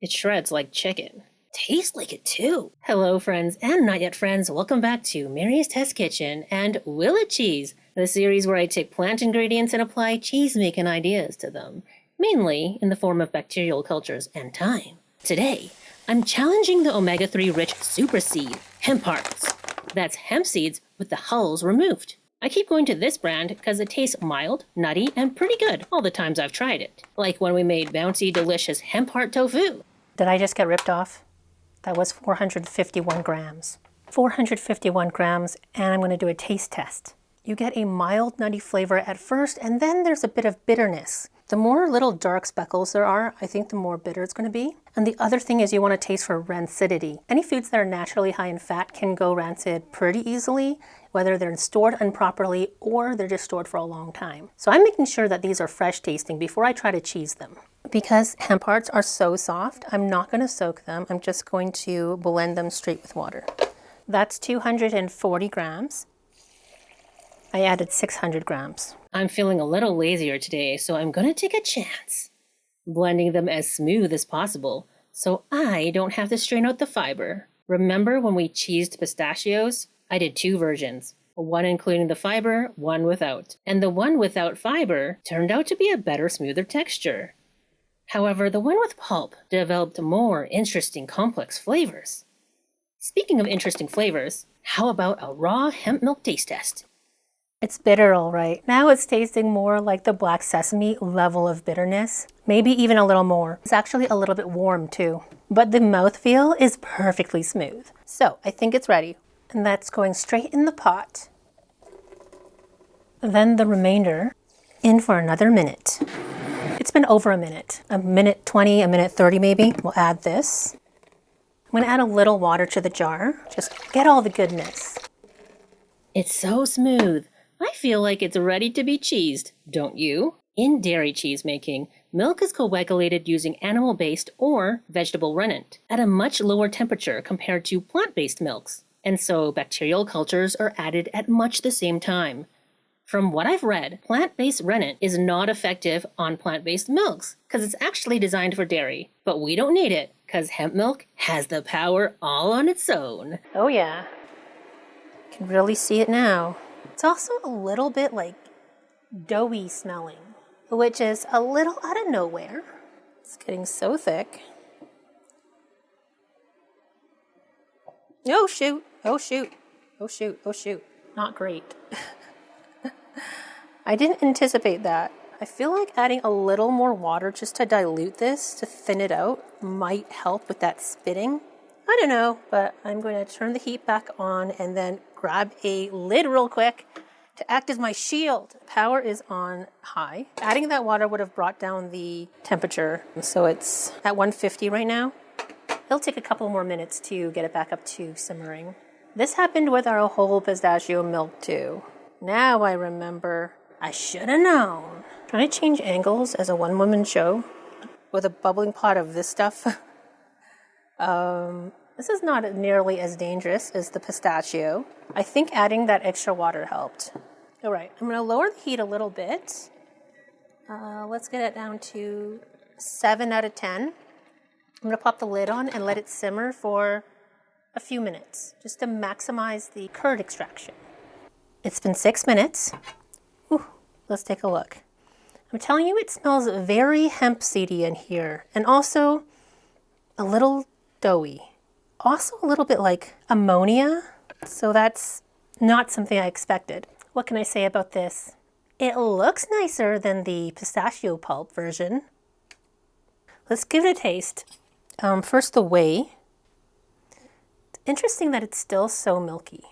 It shreds like chicken. Tastes like it too. Hello friends and not yet friends, welcome back to Mary's Test Kitchen and Will It Cheese, the series where I take plant ingredients and apply cheese-making ideas to them, mainly in the form of bacterial cultures and thyme. Today, I'm challenging the omega-3 rich super seed, hemp hearts. That's hemp seeds with the hulls removed. I keep going to this brand because it tastes mild, nutty, and pretty good all the times I've tried it. Like when we made bouncy, delicious hemp heart tofu. Did I just get ripped off? That was 451 grams. 451 grams, and I'm going to do a taste test. You get a mild, nutty flavor at first, and then there's a bit of bitterness. The more little dark speckles there are, I think the more bitter it's going to be. And the other thing is you want to taste for rancidity. Any foods that are naturally high in fat can go rancid pretty easily, whether they're stored improperly or they're just stored for a long time. So I'm making sure that these are fresh tasting before I try to cheese them. Because hemp hearts are so soft, I'm not going to soak them. I'm just going to blend them straight with water. That's 240 grams. I added 600 grams. I'm feeling a little lazier today, so I'm going to take a chance, blending them as smooth as possible so I don't have to strain out the fiber. Remember when we cheesed pistachios? I did two versions, one including the fiber, one without. And the one without fiber turned out to be a better, smoother texture. However, the one with pulp developed more interesting, complex flavors. Speaking of interesting flavors, how about a raw hemp milk taste test? It's bitter, all right. Now it's tasting more like the black sesame level of bitterness, maybe even a little more. It's actually a little bit warm too, but the mouthfeel is perfectly smooth. So I think it's ready, and that's going straight in the pot. Then the remainder in for another minute. It's been over a minute 20, a minute 30 maybe. We'll add this. I'm going to add a little water to the jar, just get all the goodness. It's so smooth. I feel like it's ready to be cheesed, don't you? In dairy cheese making, milk is coagulated using animal-based or vegetable rennet at a much lower temperature compared to plant-based milks, and so bacterial cultures are added at much the same time. From what I've read, plant-based rennet is not effective on plant-based milks because it's actually designed for dairy, but we don't need it because hemp milk has the power all on its own. Oh yeah, you can really see it now. It's also a little bit like doughy smelling, which is a little out of nowhere. It's getting so thick. Oh shoot, oh shoot, oh shoot, oh shoot. Not great. I didn't anticipate that. I feel like adding a little more water just to dilute this, to thin it out, might help with that spitting. I don't know, but I'm going to turn the heat back on and then grab a lid real quick to act as my shield. Power is on high. Adding that water would have brought down the temperature, so it's at 150 right now. It'll take a couple more minutes to get it back up to simmering. This happened with our whole pistachio milk too. Now I remember. I should have known. Trying to change angles as a one-woman show with a bubbling pot of this stuff. This is not nearly as dangerous as the pistachio. I think adding that extra water helped. All right, I'm going to lower the heat a little bit. Let's get it down to 7 out of 10. I'm going to pop the lid on and let it simmer for a few minutes, just to maximize the curd extraction. It's been 6 minutes. Ooh, let's take a look. I'm telling you, it smells very hemp seedy in here, and also a little doughy. Also a little bit like ammonia, so that's not something I expected. What can I say about this? It looks nicer than the pistachio pulp version. Let's give it a taste. First the whey. It's interesting that it's still so milky.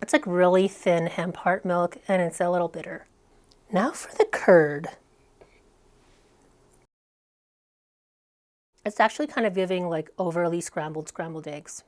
It's like really thin hemp heart milk, and it's a little bitter. Now for the curd. It's actually kind of giving like overly scrambled eggs.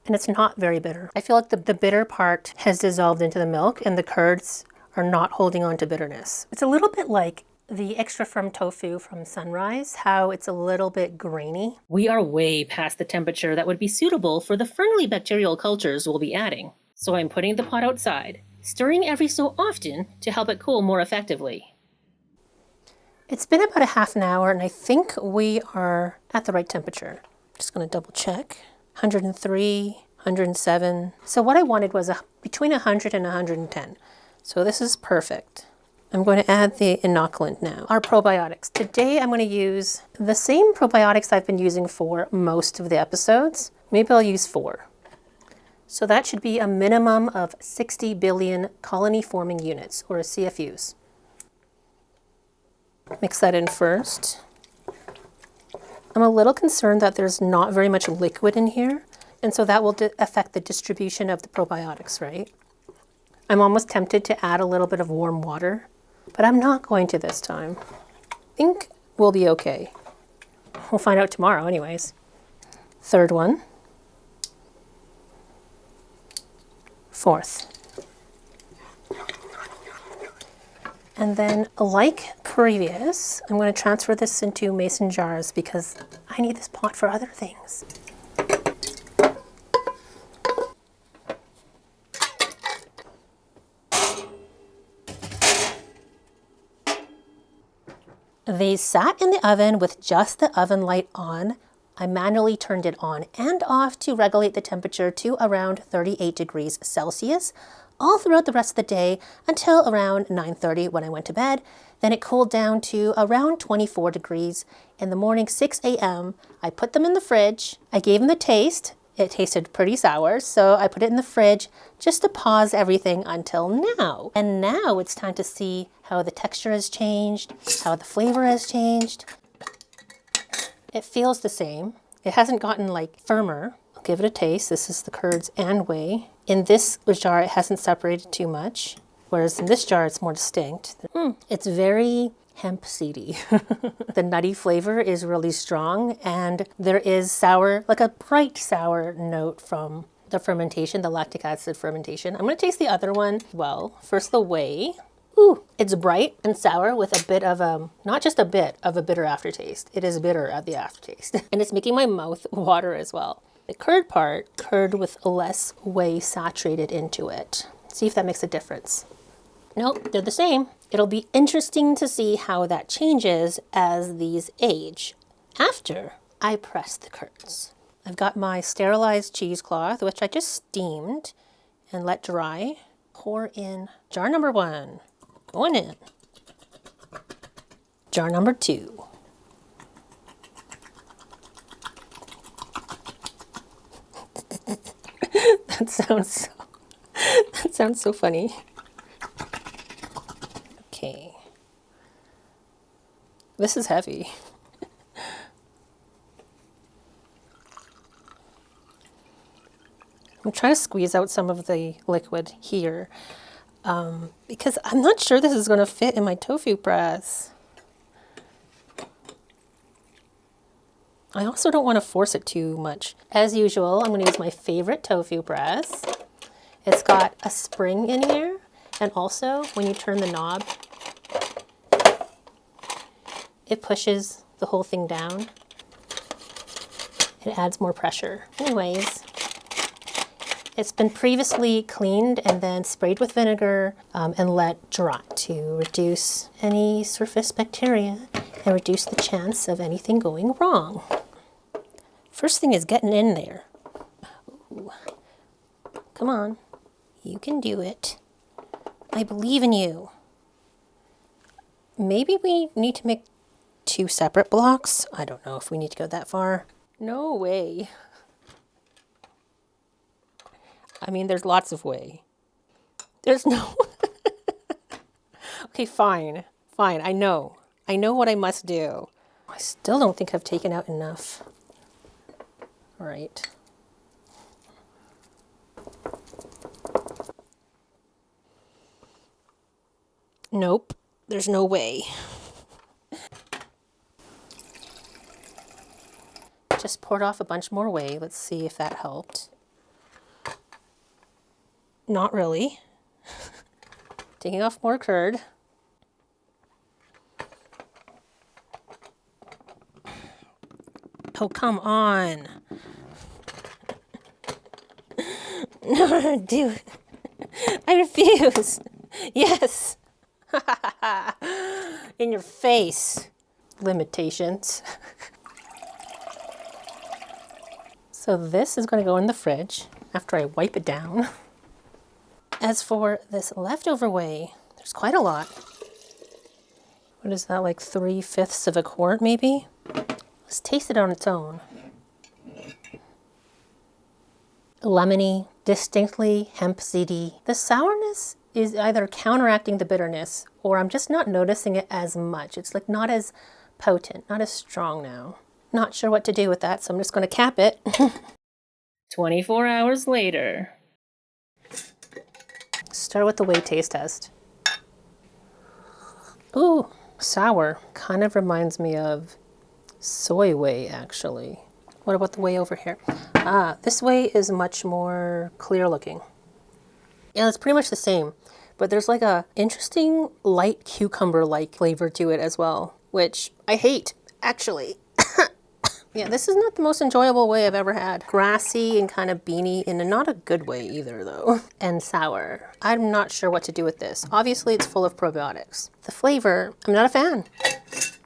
And it's not very bitter. I feel like the bitter part has dissolved into the milk and the curds are not holding on to bitterness. It's a little bit like the extra firm tofu from Sunrise, how it's a little bit grainy. We are way past the temperature that would be suitable for the friendly bacterial cultures we'll be adding. So I'm putting the pot outside, stirring every so often to help it cool more effectively. It's been about a half an hour and I think we are at the right temperature. Just gonna double check. 103, 107. So what I wanted was between 100 and 110. So this is perfect. I'm going to add the inoculant now, our probiotics. Today I'm going to use the same probiotics I've been using for most of the episodes. Maybe I'll use 4. So that should be a minimum of 60 billion colony forming units, or CFUs. Mix that in first. I'm a little concerned that there's not very much liquid in here, and so that will affect the distribution of the probiotics, right? I'm almost tempted to add a little bit of warm water, but I'm not going to this time. I think we'll be okay. We'll find out tomorrow anyways. Third one. Fourth. And then, like previous, I'm going to transfer this into mason jars because I need this pot for other things. They sat in the oven with just the oven light on. I manually turned it on and off to regulate the temperature to around 38 degrees Celsius all throughout the rest of the day until around 9:30 when I went to bed. Then it cooled down to around 24 degrees. In the morning, 6 a.m., I put them in the fridge. I gave them a taste. It tasted pretty sour, so I put it in the fridge just to pause everything until now. And now it's time to see how the texture has changed, how the flavor has changed. It feels the same. It hasn't gotten like firmer. I'll give it a taste. This is the curds and whey. In this jar, it hasn't separated too much, whereas in this jar, it's more distinct. It's very hemp seedy. The nutty flavor is really strong, and there is sour, like a bright sour note from the fermentation, the lactic acid fermentation. I'm gonna taste the other one. Well, first the whey. Ooh, it's bright and sour with a bit of not just a bit of a bitter aftertaste. It is bitter at the aftertaste. And it's making my mouth water as well. The curd part, curd with less whey saturated into it. See if that makes a difference. Nope, they're the same. It'll be interesting to see how that changes as these age after I press the curds. I've got my sterilized cheesecloth, which I just steamed and let dry. Pour in jar number 1. Going in. Jar number 2. That sounds so funny. Okay. This is heavy. I'm trying to squeeze out some of the liquid here because I'm not sure this is going to fit in my tofu press. I also don't want to force it too much. As usual, I'm going to use my favorite tofu press. It's got a spring in here, and also when you turn the knob, it pushes the whole thing down. It adds more pressure. Anyways, it's been previously cleaned and then sprayed with vinegar and let dry to reduce any surface bacteria and reduce the chance of anything going wrong. First thing is getting in there. Ooh. Come on, you can do it. I believe in you. Maybe we need to make 2 separate blocks. I don't know if we need to go that far. No way. I mean, there's lots of way. There's no... Okay, fine. Fine, I know. I know what I must do. I still don't think I've taken out enough. All right. Nope, there's no way. Just poured off a bunch more whey. Let's see if that helped. Not really. Taking off more curd. Oh, come on. No, dude. I refuse. Yes. In your face. Limitations. So this is going to go in the fridge after I wipe it down. As for this leftover whey, there's quite a lot. What is that, like 3/5 of a quart maybe? Let's taste it on its own. Lemony, distinctly hemp seedy. The sourness is either counteracting the bitterness or I'm just not noticing it as much. It's like not as potent, not as strong now. Not sure what to do with that, so I'm just going to cap it. 24 hours later. Start with the whey taste test. Ooh, sour. Kind of reminds me of soy whey, actually. What about the whey over here? This whey is much more clear looking. Yeah, it's pretty much the same, but there's like a interesting light cucumber-like flavor to it as well, which I hate, actually. Yeah, this is not the most enjoyable whey I've ever had. Grassy and kind of beany in not a good way either, though. And sour. I'm not sure what to do with this. Obviously, it's full of probiotics. The flavor, I'm not a fan.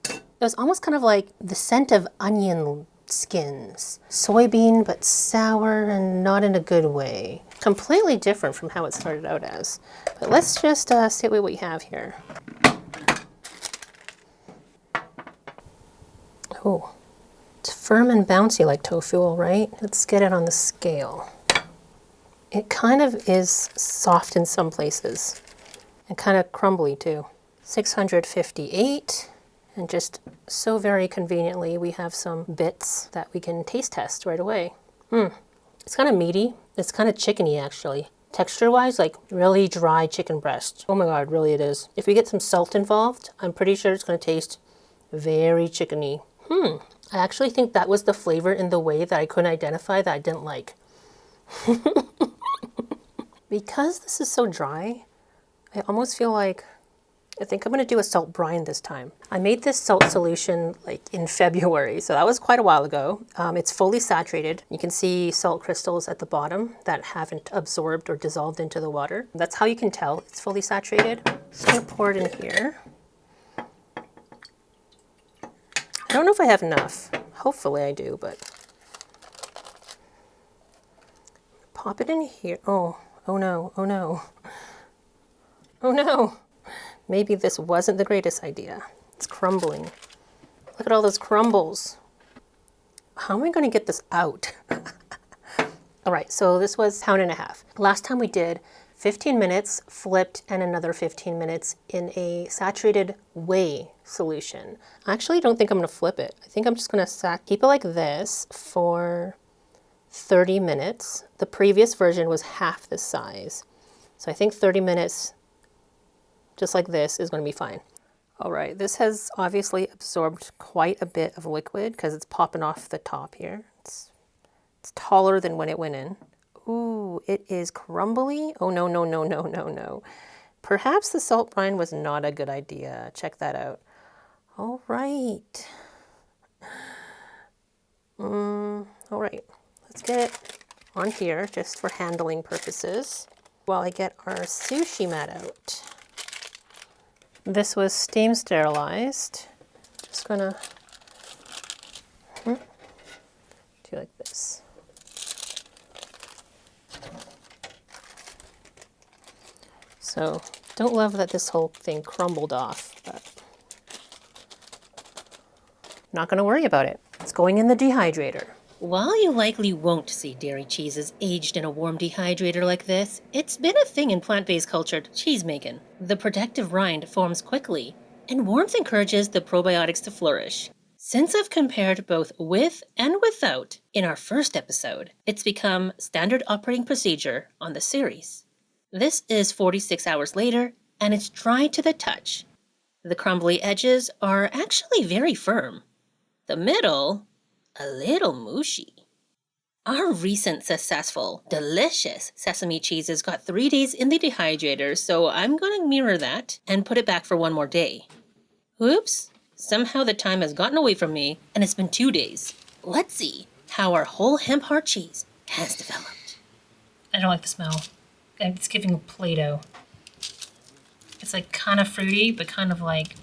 It was almost kind of like the scent of onion skins. Soybean, but sour and not in a good way. Completely different from how it started out as. But let's just see what we have here. Oh. It's firm and bouncy like tofu, all right? Let's get it on the scale. It kind of is soft in some places and kind of crumbly too. 658, and just so very conveniently we have some bits that we can taste test right away. It's kind of meaty. It's kind of chickeny actually. Texture-wise, like really dry chicken breast. Oh my God, really it is. If we get some salt involved, I'm pretty sure it's going to taste very chickeny. I actually think that was the flavor in the whey that I couldn't identify that I didn't like. Because this is so dry, I almost feel like, I think I'm going to do a salt brine this time. I made this salt solution like in February, so that was quite a while ago. It's fully saturated. You can see salt crystals at the bottom that haven't absorbed or dissolved into the water. That's how you can tell it's fully saturated. So I'm going to pour it in here. I don't know if I have enough. Hopefully I do, but pop it in here. Oh no, oh no. Oh no. Maybe this wasn't the greatest idea. It's crumbling. Look at all those crumbles. How am I going to get this out? All right, so this was 1.5 pounds. Last time we did 15 minutes flipped and another 15 minutes in a saturated whey solution. I actually don't think I'm going to flip it. I think I'm just going to keep it like this for 30 minutes. The previous version was half this size. So I think 30 minutes just like this is going to be fine. All right, this has obviously absorbed quite a bit of liquid because it's popping off the top here. It's taller than when it went in. Ooh, it is crumbly. Oh, no, no, no, no, no, no. Perhaps the salt brine was not a good idea. Check that out. All right. All right, let's get it on here just for handling purposes while I get our sushi mat out. This was steam sterilized. Just gonna do like this. So don't love that this whole thing crumbled off, but not going to worry about it. It's going in the dehydrator. While you likely won't see dairy cheeses aged in a warm dehydrator like this, it's been a thing in plant-based cultured cheese making. The protective rind forms quickly, and warmth encourages the probiotics to flourish. Since I've compared both with and without in our first episode, it's become standard operating procedure on the series. This is 46 hours later, and it's dry to the touch. The crumbly edges are actually very firm. The middle, a little mushy. Our recent successful, delicious sesame cheeses got 3 days in the dehydrator, so I'm going to mirror that and put it back for 1 more day. Oops, somehow the time has gotten away from me, and it's been 2 days. Let's see how our whole hemp heart cheese has developed. I don't like the smell. It's giving Play-Doh. It's like kind of fruity, but kind of like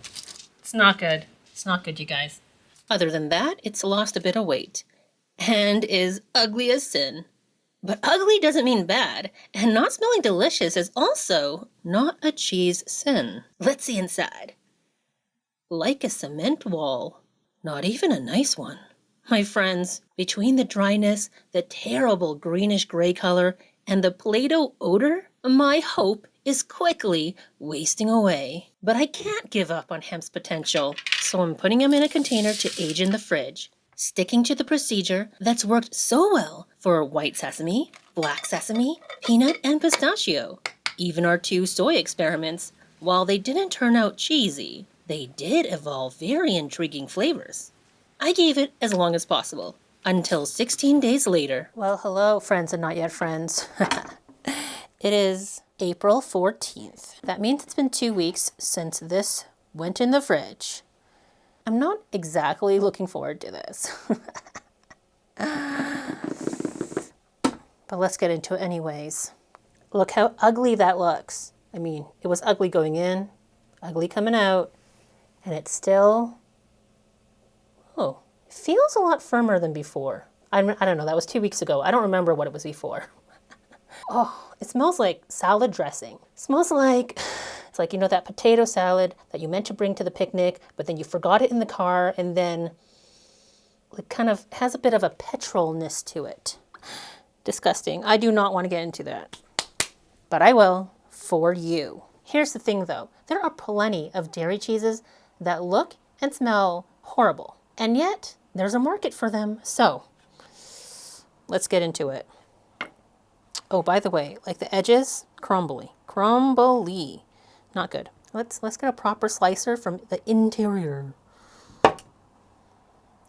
It's not good. It's not good, you guys. Other than that, it's lost a bit of weight and is ugly as sin. But ugly doesn't mean bad, and not smelling delicious is also not a cheese sin. Let's see inside. Like a cement wall. Not even a nice one. My friends, between the dryness, the terrible greenish-gray color, and the Play-Doh odor, my hope is quickly wasting away. But I can't give up on hemp's potential, so I'm putting him in a container to age in the fridge, sticking to the procedure that's worked so well for white sesame, black sesame, peanut, and pistachio. Even our 2 soy experiments, while they didn't turn out cheesy, they did evolve very intriguing flavors. I gave it as long as possible, until 16 days later. Well, hello, friends and not yet friends. It is April 14th. That means it's been 2 weeks since this went in the fridge. I'm not exactly looking forward to this. But let's get into it anyways. Look how ugly that looks. I mean, it was ugly going in, ugly coming out, and it's still... Oh, it feels a lot firmer than before. I don't know, that was 2 weeks ago. I don't remember what it was before. Oh, it smells like salad dressing. It smells like, it's like, you know, that potato salad that you meant to bring to the picnic, but then you forgot it in the car, and then it kind of has a bit of a petrolness to it. Disgusting. I do not want to get into that. But I will, for you. Here's the thing though, there are plenty of dairy cheeses that look and smell horrible. And yet, there's a market for them. So, let's get into it. Oh, by the way, like the edges, crumbly. Crumbly. Not good. Let's get a proper slicer from the interior.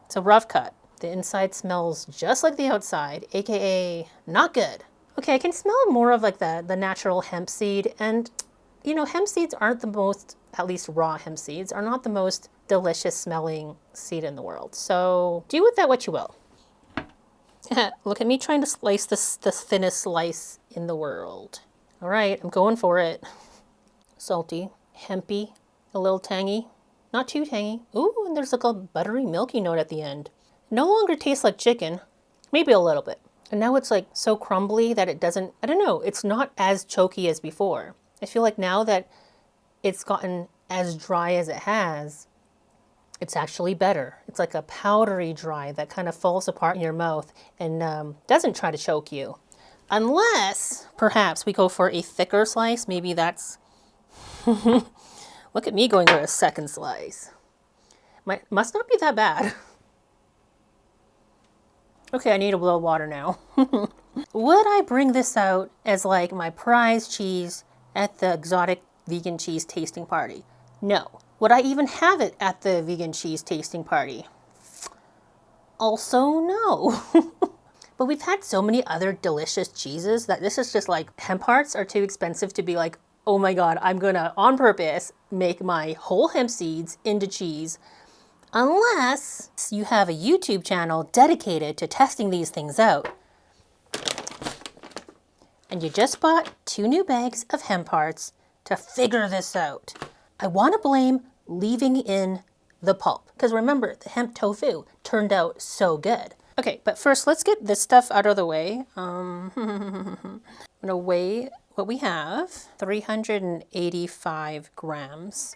It's a rough cut. The inside smells just like the outside, aka not good. Okay, I can smell more of like the natural hemp seed, and you know, hemp seeds aren't the most, at least raw hemp seeds, are not the most delicious smelling seed in the world. So do with that what you will. Look at me trying to slice the thinnest slice in the world. All right, I'm going for it. Salty, hempy, a little tangy, not too tangy. Ooh, and there's like a buttery, milky note at the end. No longer tastes like chicken, maybe a little bit. And now it's like so crumbly that it doesn't, I don't know, it's not as choky as before. I feel like now that it's gotten as dry as it has, it's actually better. It's like a powdery dry that kind of falls apart in your mouth and doesn't try to choke you. Unless, perhaps, we go for a thicker slice. Maybe that's... Look at me going for a second slice. Must not be that bad. Okay, I need a little water now. Would I bring this out as like my prize cheese at the exotic vegan cheese tasting party? No. Would I even have it at the vegan cheese tasting party? Also, no. But we've had so many other delicious cheeses that this is just like, hemp hearts are too expensive to be like, oh my God, I'm gonna, on purpose, make my whole hemp seeds into cheese. Unless you have a YouTube channel dedicated to testing these things out. And you just bought 2 new bags of hemp hearts to figure this out. I want to blame leaving in the pulp. Because remember, the hemp tofu turned out so good. Okay, but first let's get this stuff out of the way. I'm going to weigh what we have. 385 grams.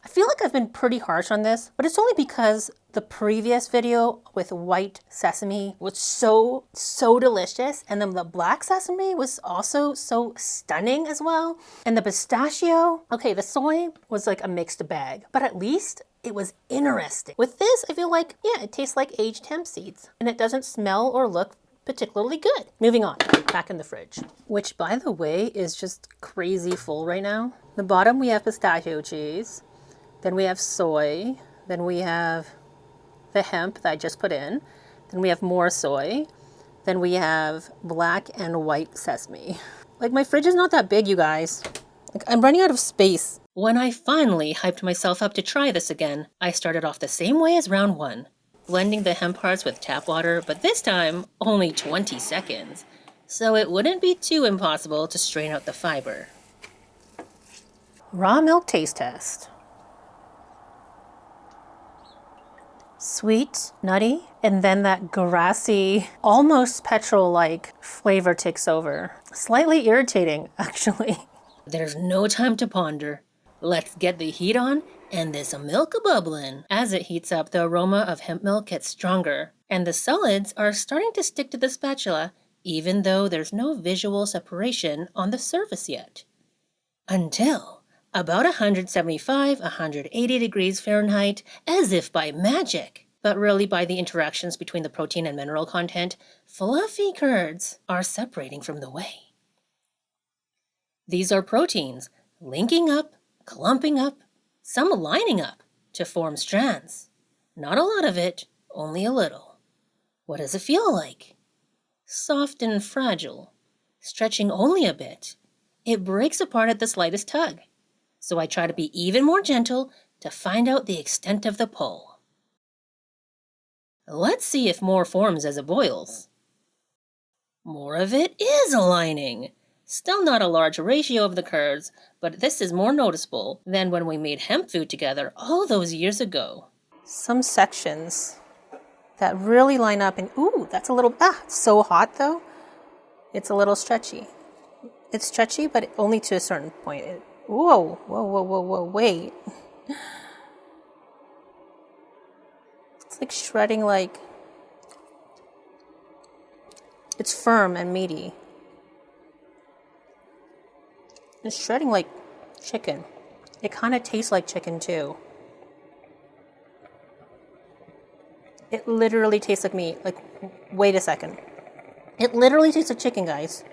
I feel like I've been pretty harsh on this, but it's only because the previous video with white sesame was so delicious, and then the black sesame was also so stunning as well. And the pistachio, okay, the soy was like a mixed bag, but at least it was interesting. With this, I feel like, yeah, it tastes like aged hemp seeds, and it doesn't smell or look particularly good. Moving on, back in the fridge, which by the way is just crazy full right now. The bottom we have pistachio cheese. Then we have soy, then we have the hemp that I just put in, then we have more soy, then we have black and white sesame. Like, my fridge is not that big, you guys. Like, I'm running out of space. When I finally hyped myself up to try this again, I started off the same way as round 1, blending the hemp hearts with tap water, but this time only 20 seconds, so it wouldn't be too impossible to strain out the fiber. Raw milk taste test. Sweet, nutty, and then that grassy, almost petrol-like flavor takes over. Slightly irritating, actually. There's no time to ponder. Let's get the heat on and this milk a-bubbling. As it heats up, the aroma of hemp milk gets stronger, and the solids are starting to stick to the spatula, even though there's no visual separation on the surface yet. Until about 175, 180 degrees Fahrenheit, as if by magic, but really by the interactions between the protein and mineral content, fluffy curds are separating from the whey. These are proteins linking up, clumping up, some lining up to form strands. Not a lot of it, only a little. What does it feel like? Soft and fragile, stretching only a bit. It breaks apart at the slightest tug. So I try to be even more gentle to find out the extent of the pull. Let's see if more forms as it boils. More of it is aligning. Still not a large ratio of the curds, but this is more noticeable than when we made hemp food together all those years ago. Some sections that really line up and, ooh, that's a little, it's so hot though. It's a little stretchy. It's stretchy, but only to a certain point. Whoa, wait. It's like shredding, like, it's firm and meaty. It's shredding like chicken. It kind of tastes like chicken too. It literally tastes like meat. Like, wait a second. It literally tastes like chicken, guys.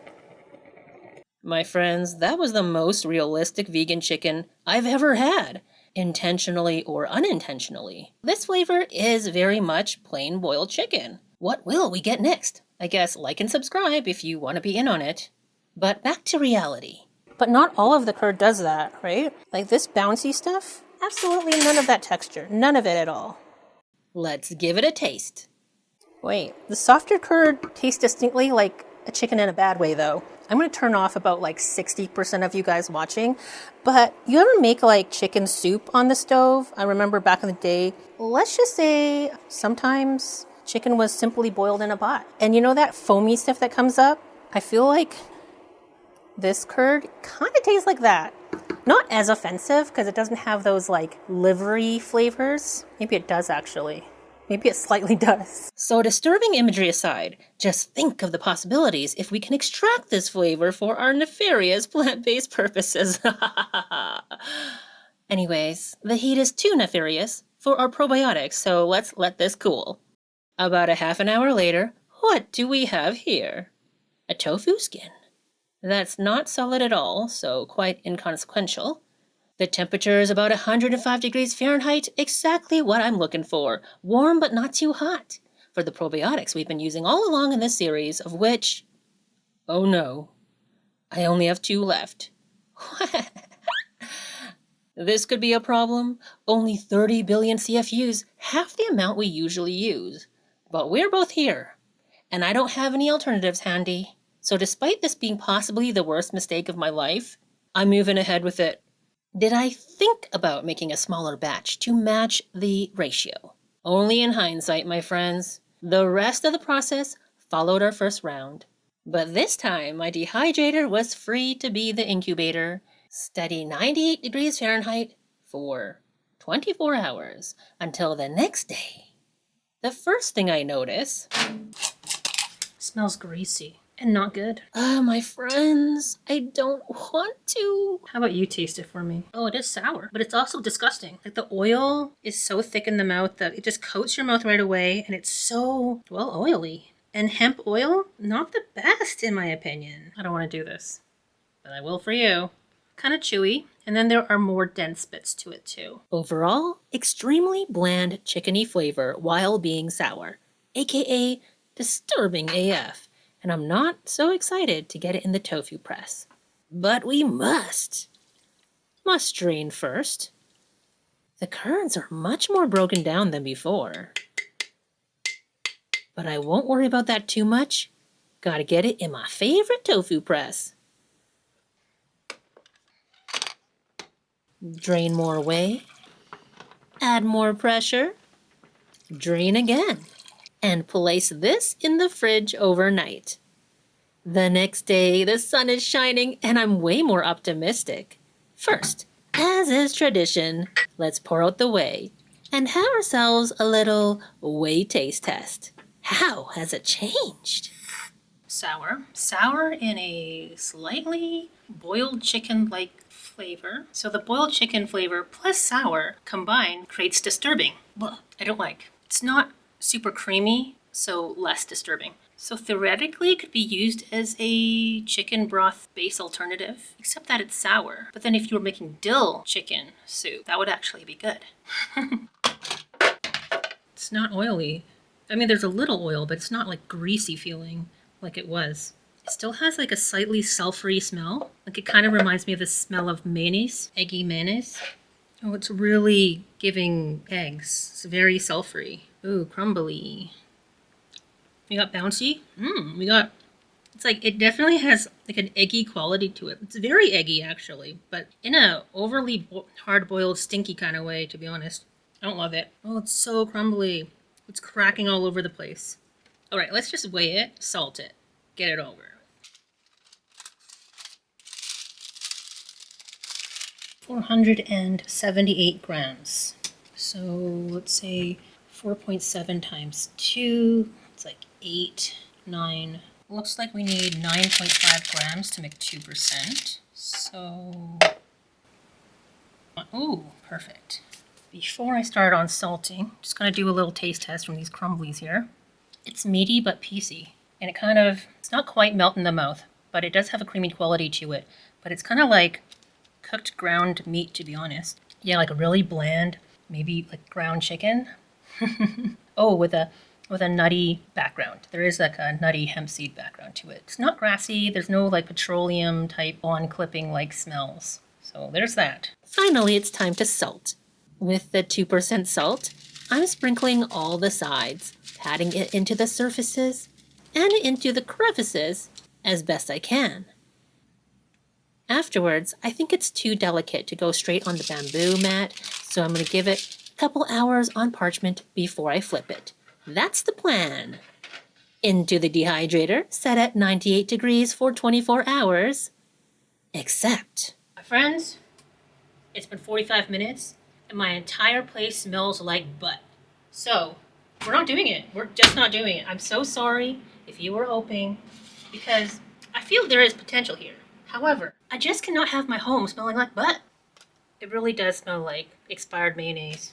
My friends, that was the most realistic vegan chicken I've ever had, intentionally or unintentionally. This flavor is very much plain boiled chicken. What will we get next? I guess like and subscribe if you want to be in on it. But back to reality. But not all of the curd does that, right? Like this bouncy stuff, absolutely none of that texture. None of it at all. Let's give it a taste. Wait, the softer curd tastes distinctly like a chicken in a bad way, though. I'm going to turn off about like 60% of you guys watching. But you ever make like chicken soup on the stove? I remember back in the day, let's just say sometimes chicken was simply boiled in a pot. And you know that foamy stuff that comes up? I feel like this curd kind of tastes like that. Not as offensive because it doesn't have those like livery flavors. Maybe it does actually. Maybe it slightly does. So disturbing imagery aside, just think of the possibilities if we can extract this flavor for our nefarious plant-based purposes. Anyways, the heat is too nefarious for our probiotics, so let's let this cool. About a half an hour later, what do we have here? A tofu skin. That's not solid at all, so quite inconsequential. The temperature is about 105 degrees Fahrenheit, exactly what I'm looking for. Warm but not too hot. For the probiotics we've been using all along in this series, of which... oh no, I only have 2 left. This could be a problem. Only 30 billion CFUs, half the amount we usually use. But we're both here, and I don't have any alternatives handy. So despite this being possibly the worst mistake of my life, I'm moving ahead with it. Did I think about making a smaller batch to match the ratio? Only in hindsight, my friends. The rest of the process followed our first round. But this time, my dehydrator was free to be the incubator. Steady 98 degrees Fahrenheit for 24 hours until the next day. The first thing I notice... Smells greasy. And not good. My friends, I don't want to. How about you taste it for me? Oh, it is sour, but it's also disgusting. Like the oil is so thick in the mouth that it just coats your mouth right away, and it's so, well, oily. And hemp oil, not the best in my opinion. I don't want to do this, but I will for you. Kind of chewy, and then there are more dense bits to it too. Overall, extremely bland chickeny flavor while being sour, aka disturbing AF. And I'm not so excited to get it in the tofu press. But we must drain first. The curds are much more broken down than before. But I won't worry about that too much. Gotta get it in my favorite tofu press. Drain more whey. Add more pressure. Drain again. And place this in the fridge overnight. The next day, the sun is shining and I'm way more optimistic. First, as is tradition, let's pour out the whey and have ourselves a little whey taste test. How has it changed? Sour. Sour in a slightly boiled chicken-like flavor. So the boiled chicken flavor plus sour combined creates disturbing. Well, I don't like. It's not super creamy, so less disturbing. So theoretically, it could be used as a chicken broth base alternative, except that it's sour. But then if you were making dill chicken soup, that would actually be good. It's not oily. I mean, there's a little oil, but it's not like greasy feeling like it was. It still has like a slightly sulfury smell. Like it kind of reminds me of the smell of mayonnaise, eggy mayonnaise. Oh, it's really giving eggs. It's very sulfury. Ooh, crumbly. We got bouncy. It's like, it definitely has like an eggy quality to it. It's very eggy actually, but in a overly hard-boiled, stinky kind of way, to be honest. I don't love it. Oh, it's so crumbly. It's cracking all over the place. All right, let's just weigh it, salt it, get it over. 478 grams. So let's say 4.7 times 2, it's like 8, 9. Looks like we need 9.5 grams to make 2%. So, oh, perfect. Before I start on salting, just gonna do a little taste test from these crumblies here. It's meaty but piecey, and it's not quite melt in the mouth, but it does have a creamy quality to it. But it's kind of like cooked ground meat, to be honest. Yeah, like a really bland, maybe like ground chicken. Oh, with a nutty background. There is like a nutty hemp seed background to it. It's not grassy. There's no like petroleum type lawn clipping like smells. So there's that. Finally, it's time to salt. With the 2% salt, I'm sprinkling all the sides, patting it into the surfaces and into the crevices as best I can. Afterwards, I think it's too delicate to go straight on the bamboo mat, so I'm going to give it a couple hours on parchment before I flip it. That's the plan. Into the dehydrator, set at 98 degrees for 24 hours. Except, My friends, it's been 45 minutes and my entire place smells like butt. So, we're not doing it. We're just not doing it. I'm so sorry if you were hoping, because I feel there is potential here. However, I just cannot have my home smelling like butt. It really does smell like expired mayonnaise.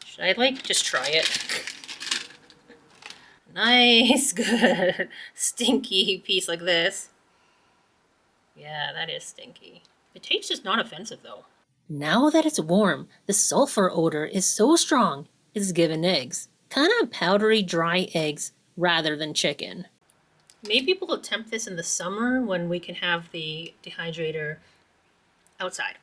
Should I just try it? Nice, good, stinky piece like this. Yeah, that is stinky. The taste is not offensive though. now that it's warm, the sulfur odor is so strong, it's giving eggs. Kind of powdery, dry eggs rather than chicken. Maybe we'll attempt this in the summer when we can have the dehydrator outside.